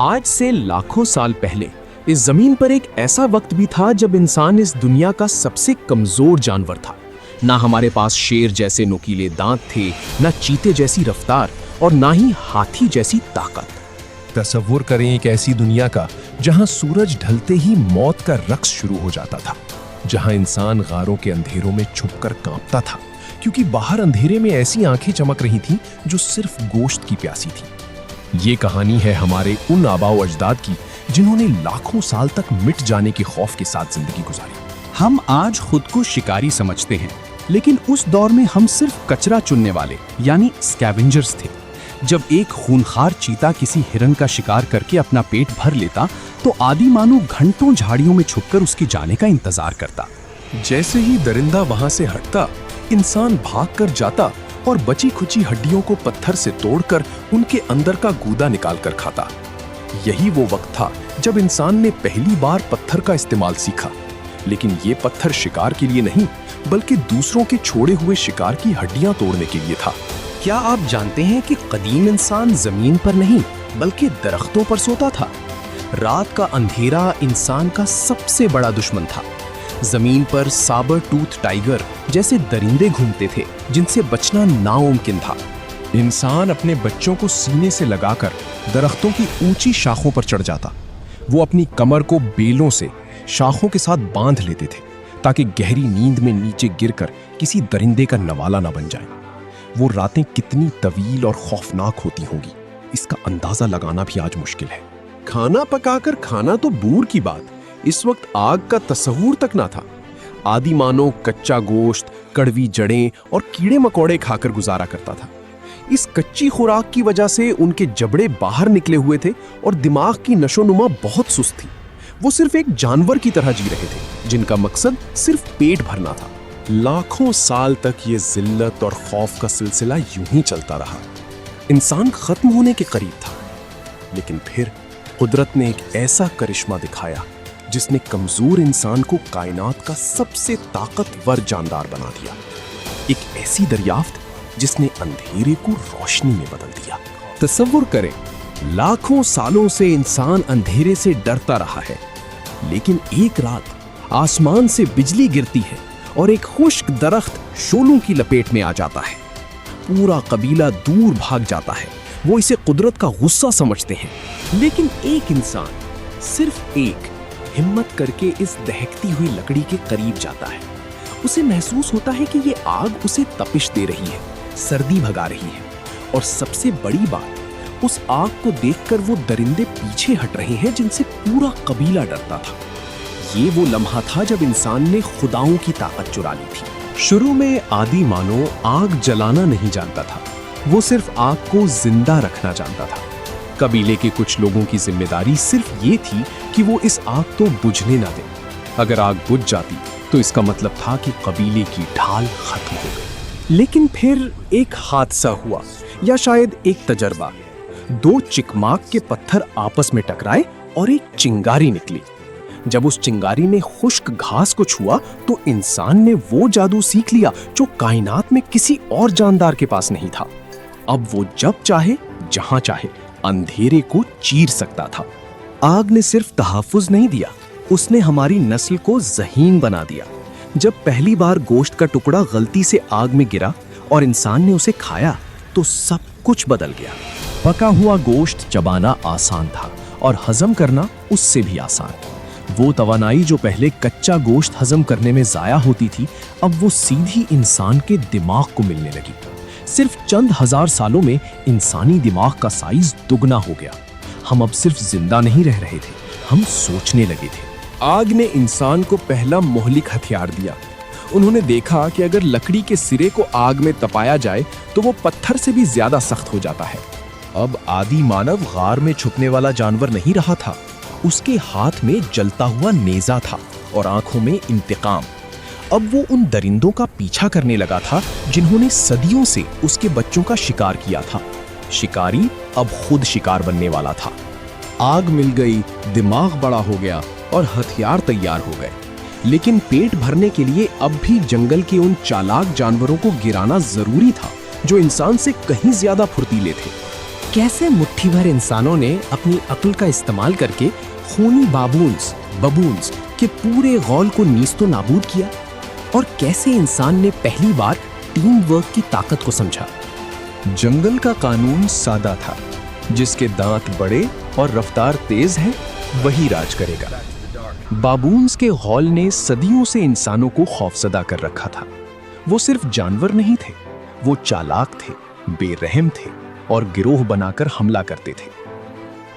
आज से लाखों साल पहले इस जमीन पर एक ऐसा वक्त भी था जब इंसान इस दुनिया का सबसे कमजोर जानवर था। ना हमारे पास शेर जैसे नुकीले दांत थे, ना चीते जैसी रफ्तार और ना ही हाथी जैसी ताकत। तसव्वुर करें एक ऐसी दुनिया का जहां सूरज ढलते ही मौत का रक्स शुरू हो जाता था, जहां इंसान गारों के अंधेरों में छुपकर कांपता था क्योंकि बाहर अंधेरे में ऐसी आंखें चमक रही थीं जो सिर्फ गोश्त की प्यासी थी। ये कहानी है हमारे उन आबाओ अजदाद की जिन्होंने लाखों साल तक मिट जाने के खौफ के साथ जिंदगी गुजारी। हम आज खुद को शिकारी समझते हैं, लेकिन उस दौर में हम सिर्फ कचरा चुनने वाले यानी स्कैवेंजर्स थे। जब एक खूनखार चीता किसी हिरन का शिकार करके अपना पेट भर लेता तो आदि मानव घंटों झाड़ियों में छुपकर उसके जाने का इंतजार करता। जैसे ही दरिंदा वहां से हटता, इंसान भागकर जाता और बची खुची हड्डियों को पत्थर से तोड़कर उनके अंदर का गूदा निकाल कर खाता। यही वो वक्त था जब इंसान ने पहली बार पत्थर का इस्तेमाल सीखा, लेकिन ये पत्थर शिकार के लिए नहीं बल्कि दूसरों के छोड़े हुए शिकार की हड्डियां तोड़ने के लिए था। क्या आप जानते हैं कि कदीम इंसान जमीन पर नहीं बल्कि दरख्तों पर सोता था? रात का अंधेरा इंसान का सबसे बड़ा दुश्मन था। जमीन पर साबर टूथ टाइगर जैसे दरिंदे घूमते थे जिनसे बचना नामुमकिन था। इंसान अपने बच्चों को सीने से लगाकर दरख्तों की ऊंची शाखों पर चढ़ जाता। वो अपनी कमर को बेलों से शाखों के साथ बांध लेते थे ताकि गहरी नींद में नीचे गिरकर किसी दरिंदे का नवाला ना बन जाए। वो रातें कितनी तवील और खौफनाक होती होंगी, इसका अंदाजा लगाना भी आज मुश्किल है। खाना पकाकर खाना तो दूर की बात, इस वक्त आग का तस्वूर तक ना था। आदि मानव कच्चा गोश्त, कड़वी जड़ें और कीड़े मकोड़े खाकर गुजारा करता था। इस कच्ची खुराक की वजह से उनके जबड़े बाहर निकले हुए थे और दिमाग की नशोनुमा बहुत सुस्त थी। वो सिर्फ एक जानवर की तरह जी रहे थे जिनका मकसद सिर्फ पेट भरना था। लाखों साल तक ये जिल्लत और खौफ का सिलसिला यूं ही चलता रहा। इंसान खत्म होने के करीब था, लेकिन फिर कुदरत ने एक ऐसा करिश्मा दिखाया जिसने कमजोर इंसान को कायनात का सबसे ताकतवर जानदार बना दिया। एक ऐसी दरियाफ्त जिसने अंधेरे को रोशनी में बदल दिया। तसव्वुर करें, लाखों सालों से इंसान अंधेरे से डरता रहा है, लेकिन एक रात आसमान से बिजली गिरती है और एक खुश्क दरख्त शोलों की लपेट में आ जाता है। पूरा कबीला दूर भाग जाता है। वो इसे कुदरत का गुस्सा समझते हैं, लेकिन एक इंसान, सिर्फ एक, हिम्मत करके इस दहकती हुई लकड़ी के करीब जाता है। उसे महसूस होता है कि ये आग उसे तपिश दे रही है, सर्दी भगा रही है, और सबसे बड़ी बात, उस आग को देखकर वो दरिंदे पीछे हट रहे हैं जिनसे पूरा कबीला डरता था। ये वो लम्हा था जब इंसान ने खुदाओं की ताकत चुरा ली थी। शुरू में आदि मानव आग जलाना नहीं जानता था, वो सिर्फ आग को जिंदा रखना जानता था। कबीले के कुछ लोगों की जिम्मेदारी सिर्फ ये थी कि वो इस आग को बुझने ना दें। अगर आग बुझ जाती तो इसका मतलब था कि कबीले की ढाल खत्म हो गई। लेकिन फिर एक हादसा हुआ, या शायद एक तजर्बा। दो चिकमाक के पत्थर आपस में टकराए और एक चिंगारी निकली। जब उस चिंगारी ने खुश्क घास को छुआ तो इंसान ने वो जादू सीख लिया जो कायनात में किसी और जानदार के पास नहीं था। अब वो जब चाहे, जहां चाहे, अंधेरे को चीर सकता था। आग ने सिर्फ तहफ़्फ़ुज़ नहीं दिया, उसने हमारी नस्ल को ज़हीन बना दिया। जब पहली बार गोश्त का टुकड़ा गलती से आग में गिरा और इंसान ने उसे खाया तो सब कुछ बदल गया। पका हुआ गोश्त चबाना आसान था और हजम करना उससे भी आसान। वो तवानाई जो पहले कच्चा गोश्त हजम करने में ज़ाया होती थी, अब वो सीधी इंसान के दिमाग को मिलने लगी। सिर्फ चंद हजार सालों में इंसानी दिमाग का साइज दुगना हो गया। हम अब सिर्फ जिंदा नहीं रह रहे थे, हम सोचने लगे थे। आग ने इंसान को पहला मोहलिक हथियार दिया। उन्होंने देखा कि अगर लकड़ी के सिरे को आग में तपाया जाए तो वो पत्थर से भी ज्यादा सख्त हो जाता है। अब आदि मानव गार में छुपने वाला जानवर नहीं रहा था, उसके हाथ में जलता हुआ नेजा था और आंखों में इंतकाम। अब वो उन दरिंदों का पीछा करने लगा था जिन्होंने सदियों से उसके बच्चों का शिकार किया था। शिकारी अब खुद शिकार बनने वाला था। आग मिल गई, दिमाग बड़ा हो गया और हथियार तैयार हो गए, लेकिन पेट भरने के लिए अब भी जंगल के उन चालाक जानवरों को गिराना जरूरी था जो इंसान से कहीं ज्यादा फुर्तीले थे। कैसे मुट्ठी भर इंसानों ने अपनी अक्ल का इस्तेमाल करके खूनी बबून्स के पूरे गौल को नीस्तो नाबूद किया, और कैसे इंसान ने पहली बार टीम वर्क की ताकत को समझा। जंगल का कानून सादा था, जिसके दांत बड़े और रफ्तार तेज है वही राज करेगा। बाबून्स के गौल ने सदियों से इंसानों को खौफजदा कर रखा था। वो सिर्फ जानवर नहीं थे, वो चालाक थे, बेरहम थे और गिरोह बनाकर हमला करते थे।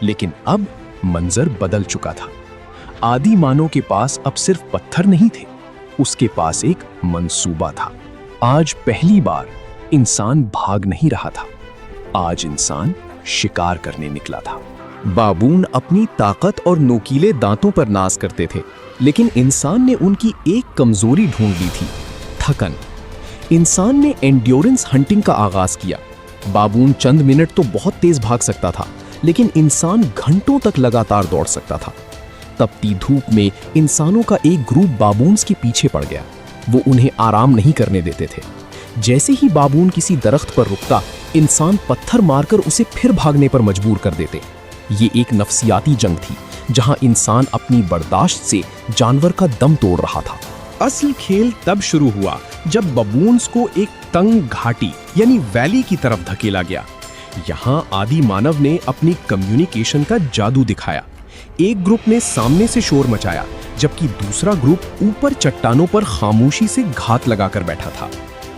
लेकिन अब मंजर बदल चुका था। आदि मानव के पास अब सिर्फ पत्थर नहीं थे, उसके पास एक मंसूबा था। आज पहली बार इंसान भाग नहीं रहा था, आज इंसान शिकार करने निकला था। बाबून अपनी ताकत और नोकीले दांतों पर नाज करते थे, लेकिन इंसान ने उनकी एक कमजोरी ढूंढ ली थी, थकन। इंसान ने एंड्योरेंस हंटिंग का आगाज किया। बाबून चंद मिनट तो बहुत तेज भाग सकता था, लेकिन इंसान घंटों तक लगातार दौड़ सकता था। तपती धूप में इंसानों का एक ग्रुप बाबून्स के पीछे पड़ गया। वो उन्हें आराम नहीं करने देते थे। जैसे ही बाबून किसी दरख्त पर रुकता, इंसान पत्थर मारकर उसे फिर भागने पर मजबूर कर देते। ये एक नफसियाती जंग थी, जहां इंसान अपनी बर्दाश्त से जानवर का दम तोड़ रहा था। असल खेल तब शुरू हुआ जब बबून्स को एक तंग घाटी यानी वैली की तरफ धकेला गया। यहां आदि मानव ने अपनी कम्युनिकेशन का जादू दिखाया। एक ग्रुप ने सामने से शोर मचाया, जबकि दूसरा ग्रुप ऊपर चट्टानों पर खामोशी से घात लगाकर बैठा था।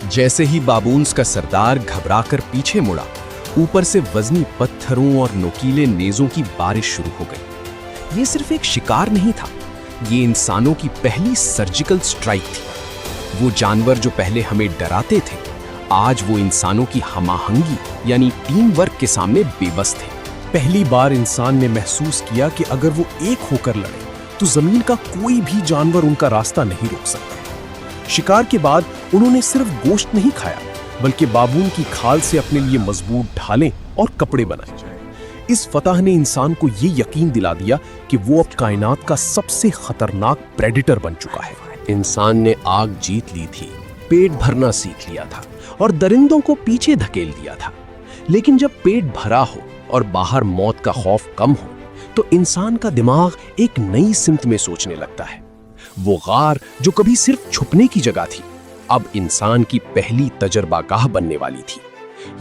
जैसे ही बाबून्स का सरदार घबराकर पीछे मुड़ा, ऊपर से वजनी पत्थरों और नोकीले नेजों की बारिश शुरू हो गई। ये सिर्फ एक शिकार नहीं था, ये इंसानों की पहली सर्जिकल स्ट्राइक थी। वो जानवर जो पहले हमें डराते थे, आज वो इंसानों की हमाहंगी यानी टीम वर्क के सामने बेबस थे। पहली बार इंसान ने महसूस किया कि अगर वो एक होकर लड़े तो जमीन का कोई भी जानवर उनका रास्ता नहीं रोक सकता। शिकार के बाद उन्होंने सिर्फ गोश्त नहीं खाया, बल्कि बाबून की खाल से अपने लिए मजबूत ढालें और कपड़े बनाए। इस फतह ने इंसान को ये यकीन दिला दिया कि वो अब कायनात का सबसे खतरनाक प्रेडेटर बन चुका है। इंसान ने आग जीत ली थी, पेट भरना सीख लिया था और दरिंदों को पीछे धकेल दिया था। लेकिन जब पेट भरा हो और बाहर मौत का खौफ कम हो, तो इंसान का दिमाग एक नई सिमत में सोचने लगता है। वो गार जो कभी सिर्फ छुपने की जगह थी, अब इंसान की पहली तजर्बागाह बनने वाली थी।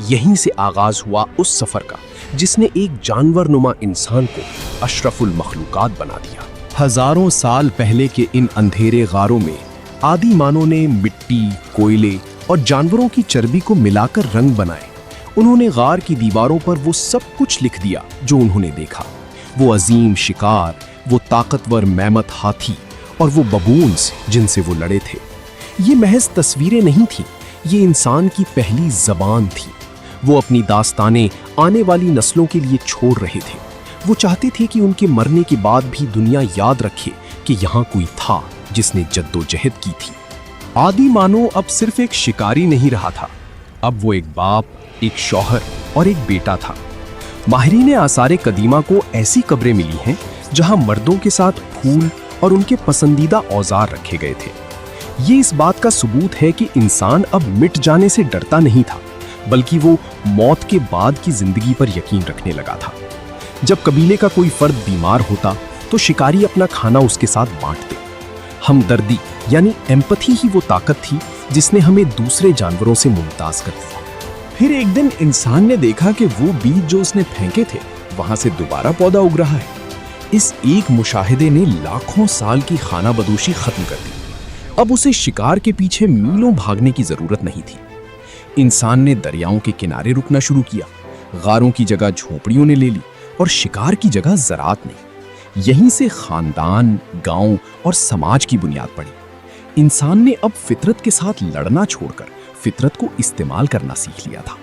यहीं से आगाज हुआ उस सफर का जिसने एक जानवर नुमा इंसान को अशरफुल मखलूकात बना दिया। हजारों साल पहले के इन अंधेरे गारों में आदि मानव ने मिट्टी, कोयले और जानवरों की चर्बी को मिलाकर रंग बनाए। उन्होंने गार की दीवारों पर वो सब कुछ लिख दिया जो उन्होंने देखा। वो अजीम शिकार, वो ताकतवर मैमथ हाथी और वो बबून्स जिनसे वो लड़े थे। ये महज तस्वीरें नहीं थीं, ये इंसान की पहली जबान थी। वो अपनी दास्तानें आने वाली नस्लों के लिए छोड़ रहे थे। वो चाहते थे कि उनके मरने के बाद भी दुनिया याद रखे कि यहाँ कोई था जिसने जद्दोजहद की थी। आदि मानव अब सिर्फ एक शिकारी नहीं रहा था, अब वो एक बाप, एक शौहर और एक बेटा था। माहिरीन आसारे कदीमा को ऐसी कब्रें मिली हैं जहां मर्दों के साथ फूल और उनके पसंदीदा औजार रखे गए थे। ये इस बात का सबूत है कि इंसान अब मिट जाने से डरता नहीं था, बल्कि वो मौत के बाद की जिंदगी पर यकीन रखने लगा था। जब कबीले का कोई फर्द बीमार होता तो शिकारी अपना खाना उसके साथ बांटते। हमदर्दी यानी एम्पैथी ही वो ताकत थी जिसने हमें दूसरे जानवरों से मुमताज कर दिया। फिर एक दिन इंसान ने देखा कि वो बीज जो उसने फेंके थे वहां से दोबारा पौधा उग रहा है। इस एक मुशाहिदे ने लाखों साल की खाना बदोशी खत्म कर दी। अब उसे शिकार के पीछे मीलों भागने की जरूरत नहीं थी। इंसान ने दरियाओं के किनारे रुकना शुरू किया, गारों की जगह झोपड़ियों ने ले ली और शिकार की जगह ज़राअत ने। यहीं से खानदान, गांव और समाज की बुनियाद पड़ी। इंसान ने अब फितरत के साथ लड़ना छोड़कर फितरत को इस्तेमाल करना सीख लिया था।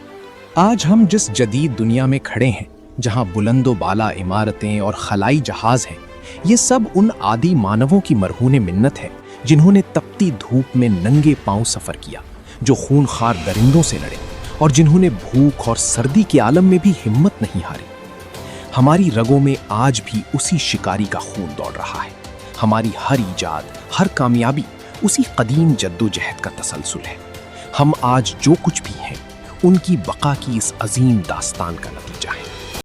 आज हम जिस जदीद दुनिया में खड़े हैं, जहां बुलंदो बाला इमारतें और खलाई जहाज हैं, ये सब उन आदि मानवों की मरहून मिन्नत है जिन्होंने तपती धूप में नंगे पांव सफर किया, जो खूनखार दरिंदों से लड़े और जिन्होंने भूख और सर्दी के आलम में भी हिम्मत नहीं हारी। हमारी रगों में आज भी उसी शिकारी का खून दौड़ रहा है। हमारी हर ईजाद, हर कामयाबी उसी कदीम जद्दोजहद का तसलसल है। हम आज जो कुछ भी हैं, उनकी बका की इस अजीम दास्तान का